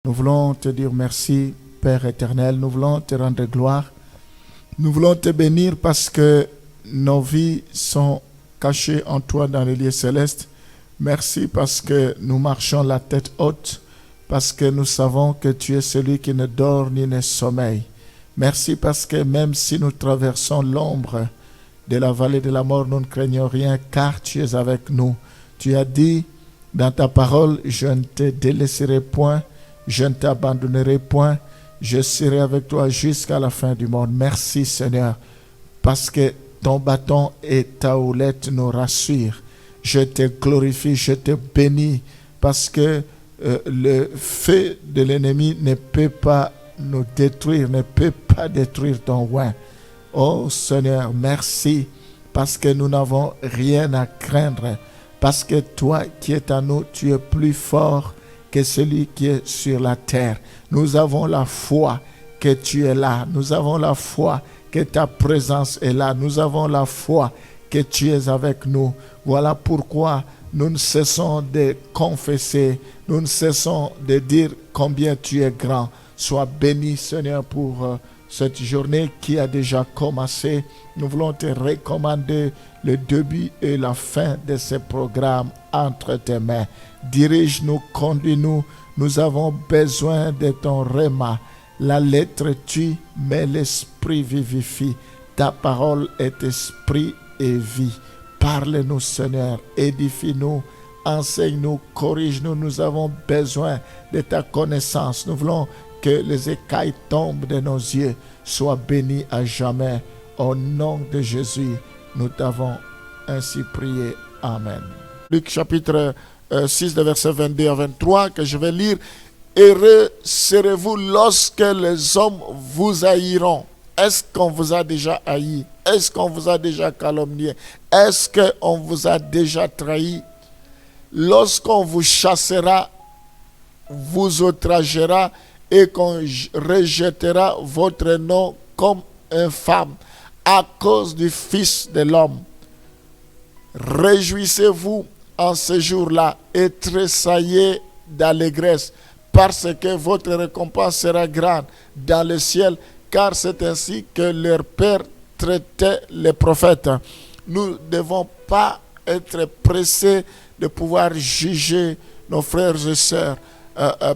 Nous voulons te dire merci, Père éternel. Nous voulons te rendre gloire. Nous voulons te bénir parce que nos vies sont cachées en toi dans les lieux célestes. Merci parce que nous marchons la tête haute, parce que nous savons que tu es celui qui ne dort ni ne sommeille. Merci parce que même si nous traversons l'ombre de la vallée de la mort, nous ne craignons rien car tu es avec nous. Tu as dit dans ta parole, je ne te délaisserai point, je ne t'abandonnerai point, je serai avec toi jusqu'à la fin du monde. Merci Seigneur, parce que ton bâton et ta houlette nous rassurent. Je te glorifie, je te bénis, parce que le feu de l'ennemi ne peut pas nous détruire, ne peut pas détruire ton oint. Oh Seigneur, merci, parce que nous n'avons rien à craindre, parce que toi qui es à nous, tu es plus fort que celui qui est sur la terre. Nous avons la foi que tu es là, nous avons la foi que ta présence est là, nous avons la foi que tu es avec nous. Voilà pourquoi nous ne cessons de confesser, nous ne cessons de dire combien tu es grand. Sois béni, Seigneur, pour cette journée qui a déjà commencé. Nous voulons te recommander le début et la fin de ce programme entre tes mains. Dirige-nous, conduis-nous. Nous avons besoin de ton rhéma. La lettre tue, mais l'esprit vivifie. Ta parole est esprit et vie. Parle-nous, Seigneur, édifie-nous, enseigne-nous, corrige-nous. Nous avons besoin de ta connaissance. Nous voulons que les écailles tombent de nos yeux. Sois béni à jamais. Au nom de Jésus, nous t'avons ainsi prié. Amen. Luc chapitre 6, de versets 22 à 23, que je vais lire. Heureux serez-vous lorsque les hommes vous haïront. Est-ce qu'on vous a déjà haï? Est-ce qu'on vous a déjà calomnié? Est-ce qu'on vous a déjà trahi? Lorsqu'on vous chassera, vous outragera et qu'on rejettera votre nom comme infâme à cause du Fils de l'homme. Réjouissez-vous en ce jour-là et tressaillez d'allégresse, parce que votre récompense sera grande dans le ciel, car c'est ainsi que leur Père traitait les prophètes. Nous ne devons pas être pressés de pouvoir juger nos frères et sœurs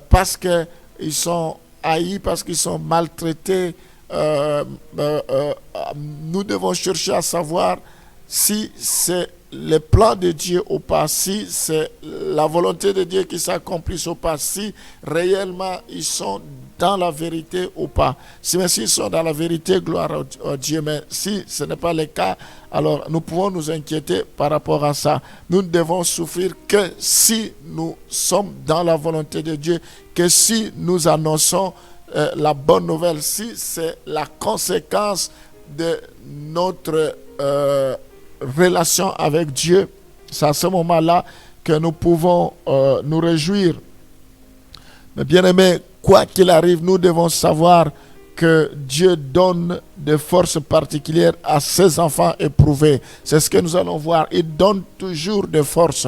parce qu'ils sont haïs, parce qu'ils sont maltraités. Nous devons chercher à savoir si c'est le plan de Dieu ou pas, si c'est la volonté de Dieu qui s'accomplisse ou pas, si réellement ils sont dans la vérité ou pas. Si ils sont dans la vérité, gloire à Dieu. Mais si ce n'est pas le cas, alors nous pouvons nous inquiéter par rapport à ça. Nous ne devons souffrir que si nous sommes dans la volonté de Dieu, que si nous annonçons la bonne nouvelle, si c'est la conséquence de notre relation avec Dieu. C'est à ce moment-là que nous pouvons nous réjouir. Mais bien aimés, quoi qu'il arrive, nous devons savoir que Dieu donne des forces particulières à ses enfants éprouvés. C'est ce que nous allons voir. Il donne toujours des forces.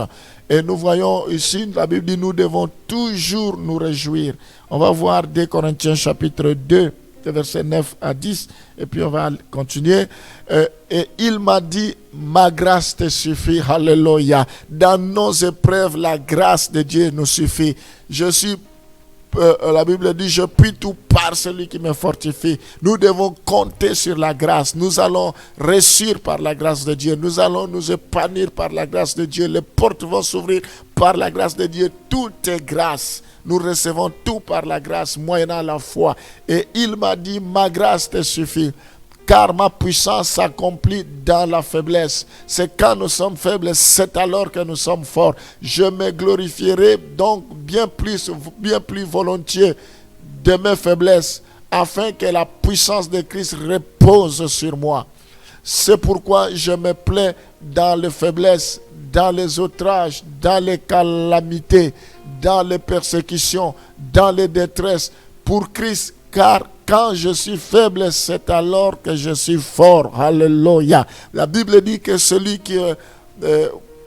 Et nous voyons ici, la Bible dit, nous devons toujours nous réjouir. On va voir 2 Corinthiens chapitre 2, versets 9 à 10, et puis on va continuer. Et il m'a dit, ma grâce te suffit, alléluia. Dans nos épreuves, la grâce de Dieu nous suffit. La Bible dit, je puis tout par celui qui me fortifie. Nous devons compter sur la grâce. Nous allons réussir par la grâce de Dieu. Nous allons nous épanouir par la grâce de Dieu. Les portes vont s'ouvrir par la grâce de Dieu. Tout est grâce. Nous recevons tout par la grâce, moyennant la foi. Et il m'a dit, ma grâce te suffit, car ma puissance s'accomplit dans la faiblesse. C'est quand nous sommes faibles, c'est alors que nous sommes forts. Je me glorifierai donc bien plus volontiers de mes faiblesses, afin que la puissance de Christ repose sur moi. C'est pourquoi je me plais dans les faiblesses, dans les outrages, dans les calamités, dans les persécutions, dans les détresses, pour Christ, car quand je suis faible, c'est alors que je suis fort. Alléluia. La Bible dit que celui qui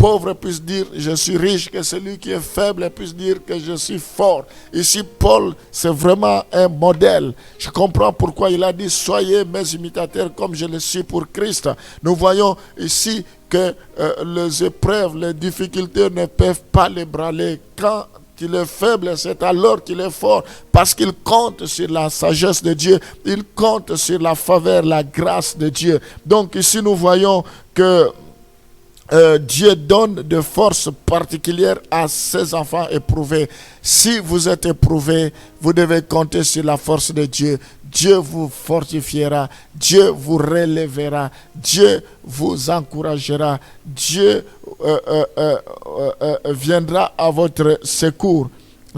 pauvre puisse dire je suis riche, que celui qui est faible puisse dire que je suis fort. Ici, Paul, c'est vraiment un modèle. Je comprends pourquoi il a dit soyez mes imitateurs comme je le suis pour Christ. Nous voyons ici que les épreuves, les difficultés ne peuvent pas l'ébranler. Quand il est faible, c'est alors qu'il est fort, parce qu'il compte sur la sagesse de Dieu, il compte sur la faveur, la grâce de Dieu. Donc ici nous voyons que Dieu donne de forces particulières à ses enfants éprouvés. Si vous êtes éprouvés, vous devez compter sur la force de Dieu. Dieu vous fortifiera, Dieu vous relèvera, Dieu vous encouragera, Dieu viendra à votre secours.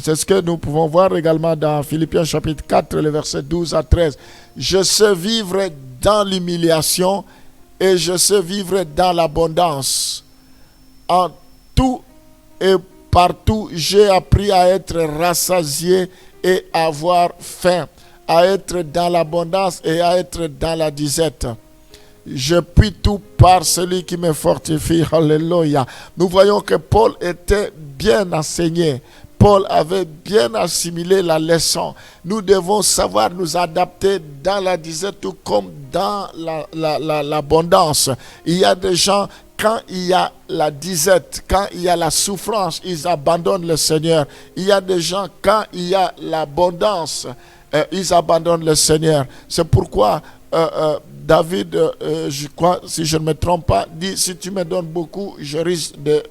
C'est ce que nous pouvons voir également dans Philippiens chapitre 4, le verset 12 à 13. Je sais vivre dans l'humiliation et je sais vivre dans l'abondance. En tout et partout, j'ai appris à être rassasié et à avoir faim, à être dans l'abondance et à être dans la disette. Je puis tout par celui qui me fortifie. Alléluia. Nous voyons que Paul était bien enseigné. Paul avait bien assimilé la leçon. Nous devons savoir nous adapter dans la disette tout comme dans l'abondance. Il y a des gens, quand il y a la disette, quand il y a la souffrance, ils abandonnent le Seigneur. Il y a des gens, quand il y a l'abondance, ils abandonnent le Seigneur. C'est pourquoi David, je crois, si je ne me trompe pas, dit, si tu me donnes beaucoup, je risque de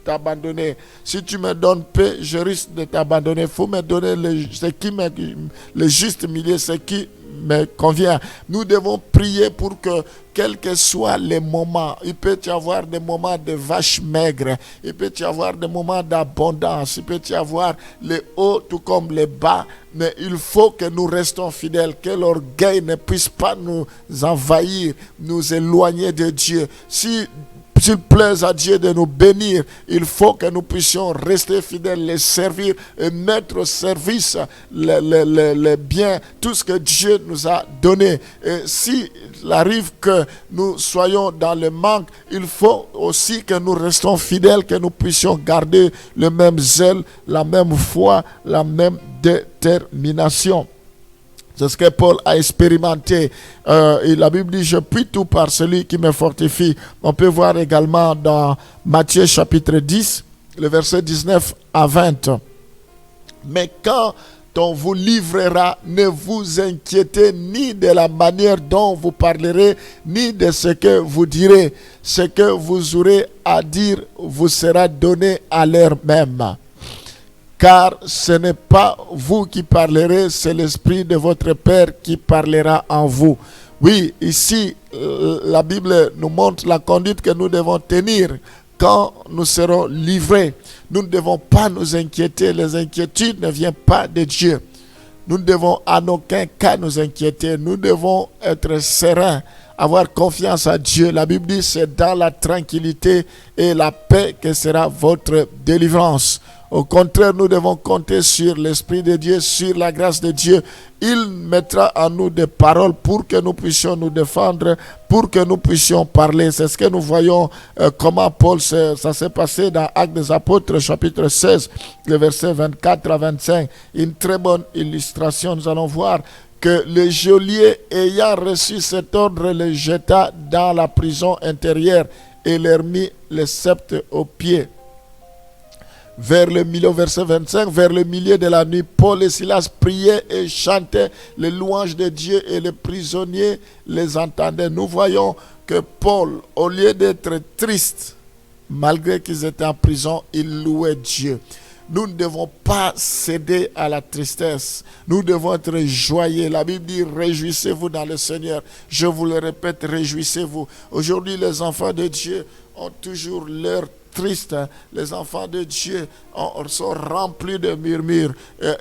t'abandonner. Si tu me donnes peu, je risque de t'abandonner. Il faut me donner le juste milieu, ce qui me convient. Nous devons prier pour que, quels que soient les moments, il peut y avoir des moments de vaches maigres, il peut y avoir des moments d'abondance, il peut y avoir les hauts tout comme les bas, mais il faut que nous restons fidèles, que l'orgueil ne puisse pas nous envahir, nous éloigner de Dieu. S'il plaise à Dieu de nous bénir, il faut que nous puissions rester fidèles, les servir et mettre au service les biens, tout ce que Dieu nous a donné. Et s'il arrive que nous soyons dans le manque, il faut aussi que nous restons fidèles, que nous puissions garder le même zèle, la même foi, la même détermination. C'est ce que Paul a expérimenté. Et la Bible dit, je puis tout par celui qui me fortifie. On peut voir également dans Matthieu chapitre 10, le verset 19 à 20. Mais quand on vous livrera, ne vous inquiétez ni de la manière dont vous parlerez, ni de ce que vous direz. Ce que vous aurez à dire vous sera donné à l'heure même. Car ce n'est pas vous qui parlerez, c'est l'Esprit de votre Père qui parlera en vous. Oui, ici, la Bible nous montre la conduite que nous devons tenir quand nous serons livrés. Nous ne devons pas nous inquiéter. Les inquiétudes ne viennent pas de Dieu. Nous ne devons en aucun cas nous inquiéter. Nous devons être sereins, avoir confiance à Dieu. La Bible dit, c'est dans la tranquillité et la paix que sera votre délivrance. Au contraire, nous devons compter sur l'Esprit de Dieu, sur la grâce de Dieu. Il mettra en nous des paroles pour que nous puissions nous défendre, pour que nous puissions parler. C'est ce que nous voyons comment Paul, ça s'est passé dans Actes des Apôtres, chapitre 16, le verset 24 à 25. Une très bonne illustration. Nous allons voir que le geôlier, ayant reçu cet ordre, le jeta dans la prison intérieure et leur mit le sceptre aux pieds. Vers le milieu, verset 25, vers le milieu de la nuit, Paul et Silas priaient et chantaient les louanges de Dieu et les prisonniers les entendaient. Nous voyons que Paul, au lieu d'être triste, malgré qu'ils étaient en prison, il louait Dieu. Nous ne devons pas céder à la tristesse. Nous devons être joyeux. La Bible dit, réjouissez-vous dans le Seigneur. Je vous le répète, réjouissez-vous. Aujourd'hui, les enfants de Dieu ont toujours leur triste. Les enfants de Dieu sont remplis de murmures.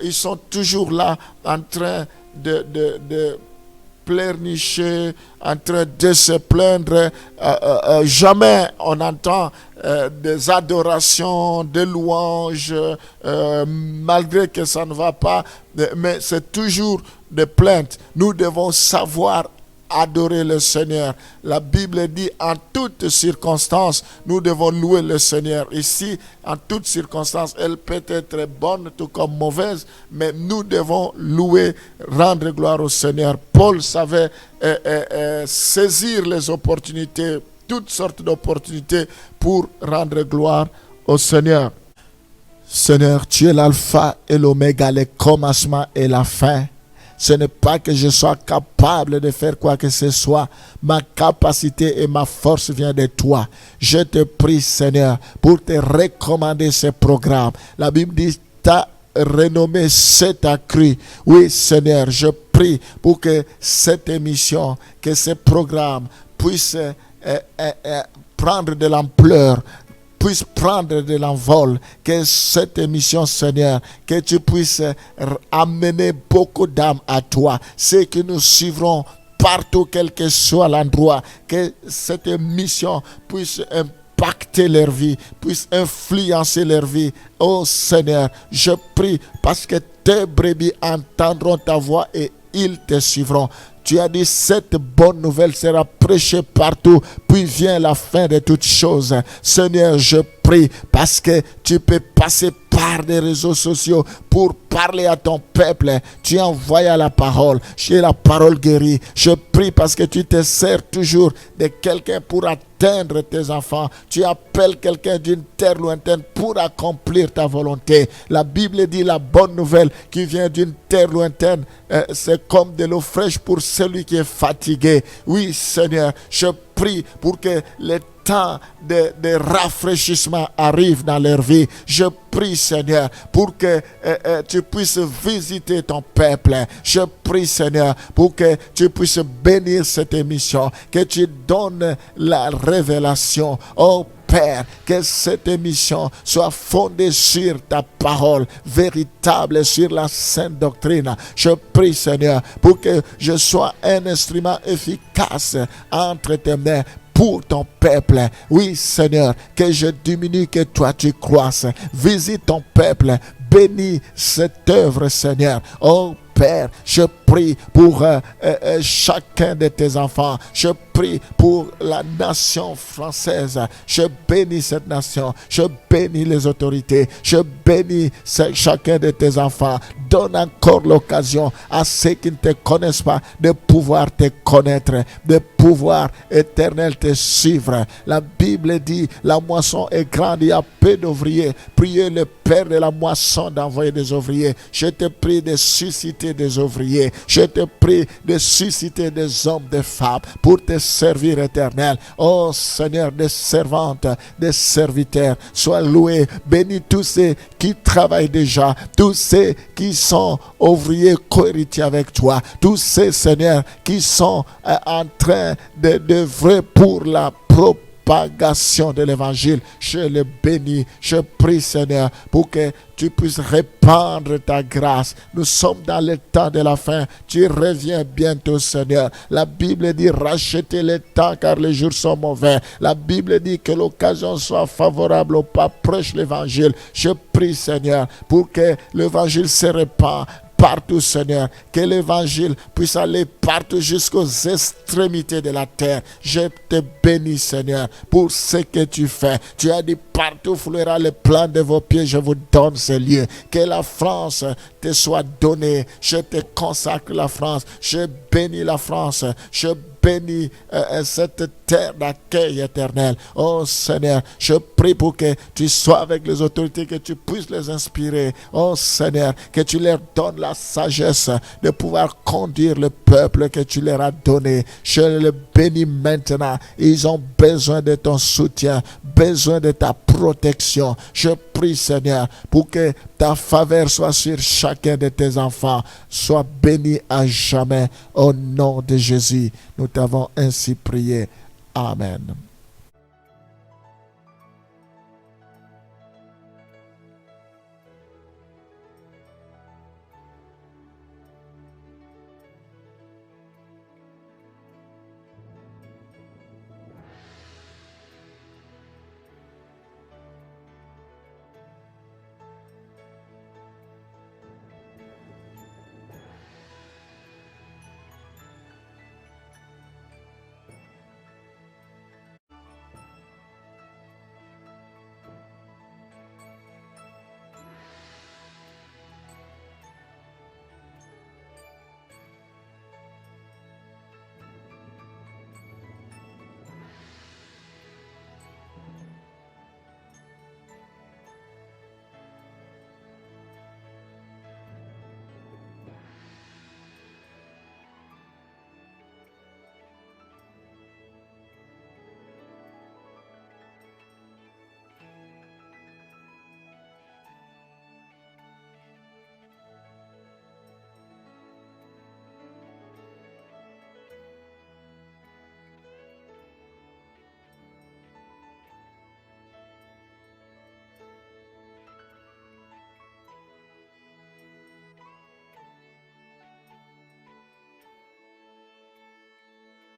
Ils sont toujours là en train de pleurnicher, en train de se plaindre. Jamais on entend des adorations, des louanges, malgré que ça ne va pas, mais c'est toujours des plaintes. Nous devons savoir adorer le Seigneur. La Bible dit en toutes circonstances, nous devons louer le Seigneur. Ici, en toutes circonstances, elle peut être bonne tout comme mauvaise, mais nous devons louer, rendre gloire au Seigneur. Paul savait saisir les opportunités, toutes sortes d'opportunités pour rendre gloire au Seigneur. Seigneur, tu es l'alpha et l'oméga, le commencement et la fin. Ce n'est pas que je sois capable de faire quoi que ce soit. Ma capacité et ma force viennent de toi. Je te prie, Seigneur, pour te recommander ce programme. La Bible dit, ta renommée s'est accrue. Oui, Seigneur, je prie pour que cette émission, que ce programme puisse prendre de l'ampleur, puisse prendre de l'envol, que cette émission, Seigneur, que tu puisses amener beaucoup d'âmes à toi, ceux que nous suivrons partout, quel que soit l'endroit, que cette émission puisse impacter leur vie, puisse influencer leur vie. Oh Seigneur, je prie parce que tes brebis entendront ta voix et ils te suivront. Tu as dit, cette bonne nouvelle sera prêchée partout, puis vient la fin de toutes choses. Seigneur, je prie parce que tu peux passer par des réseaux sociaux pour parler à ton peuple. Tu envoies la parole. J'ai la parole guérie. Je prie parce que tu te sers toujours de quelqu'un pour atteindre tes enfants. Tu appelles quelqu'un d'une terre lointaine pour accomplir ta volonté. La Bible dit, la bonne nouvelle qui vient d'une terre lointaine, c'est comme de l'eau fraîche pour celui qui est fatigué. Oui, Seigneur, je prie pour que le temps de rafraîchissement arrive dans leur vie. Je prie, Seigneur, pour que tu puisses visiter ton peuple. Je prie, Seigneur, pour que tu puisses bénir cette émission, que tu donnes la révélation. Oh Père, que cette émission soit fondée sur ta parole véritable, sur la sainte doctrine. Je prie, Seigneur, pour que je sois un instrument efficace entre tes mains pour ton peuple. Oui, Seigneur, que je diminue, que toi tu croisses. Visite ton peuple, bénis cette œuvre, Seigneur. Oh Père, je prie pour chacun de tes enfants. Je prie pour la nation française. Je bénis cette nation. Je bénis les autorités. Je bénis chacun de tes enfants. Donne encore l'occasion à ceux qui ne te connaissent pas de pouvoir te connaître, de pouvoir éternel te suivre. La Bible dit, la moisson est grande, il y a peu d'ouvriers. Priez le Père de la moisson d'envoyer des ouvriers. Je te prie de susciter des ouvriers. Je te prie de susciter des hommes, des femmes pour te servir, éternel. Oh Seigneur, des servantes, des serviteurs, sois loué. Bénis tous ceux qui travaillent déjà, tous ceux qui sont ouvriers cohéritiers avec toi, tous ceux, Seigneur, qui sont en train d'œuvrer pour la propagation de l'évangile. Je le bénis. Je prie, Seigneur, pour que tu puisses répandre ta grâce. Nous sommes dans le temps de la fin. Tu reviens bientôt, Seigneur. La Bible dit, rachetez le temps car les jours sont mauvais. La Bible dit que l'occasion soit favorable au pape. Prêche l'évangile. Je prie, Seigneur, pour que l'évangile se répande partout, Seigneur, que l'évangile puisse aller partout jusqu'aux extrémités de la terre. Je te bénis, Seigneur, pour ce que tu fais. Tu as dit, partout fouillera le plan de vos pieds, je vous donne ce lieu. Que la France te soit donnée. Je te consacre la France. Je bénis la France. Je bénis cette terre d'accueil éternel. Oh Seigneur, je prie pour que tu sois avec les autorités, que tu puisses les inspirer. Oh Seigneur, que tu leur donnes la sagesse de pouvoir conduire le peuple que tu leur as donné. Je le bénis maintenant. Ils ont besoin de ton soutien, besoin de ta protection. Je prie, Seigneur, pour que ta faveur soit sur chacun de tes enfants. Sois béni à jamais. Au nom de Jésus, nous t'avons ainsi prié. Amen.